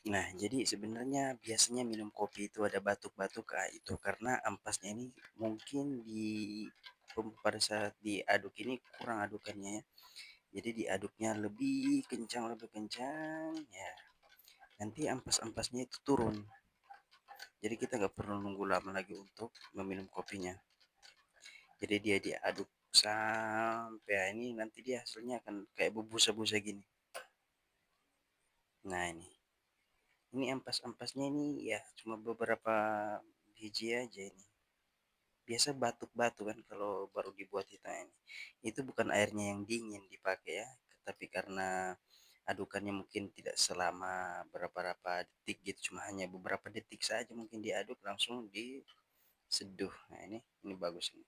Nah, jadi sebenarnya biasanya minum kopi itu ada batuk-batuk, itu karena ampasnya ini mungkin pada saat diaduk ini kurang adukannya ya. Jadi diaduknya lebih kencang, ya. Nanti ampas-ampasnya itu turun. Jadi kita nggak perlu nunggu lama lagi untuk meminum kopinya. Jadi dia diaduk sampai ini nanti dia hasilnya akan kayak berbusa-busa gini. Nah ini ampas-ampasnya ini ya cuma beberapa biji aja ini. Biasa batuk-batuk kan kalau baru dibuat itu ini. Itu bukan airnya yang dingin dipakai ya, tapi karena adukannya mungkin tidak selama berapa detik gitu, cuma hanya beberapa detik saja mungkin diaduk langsung diseduh. Nah ini bagus ini.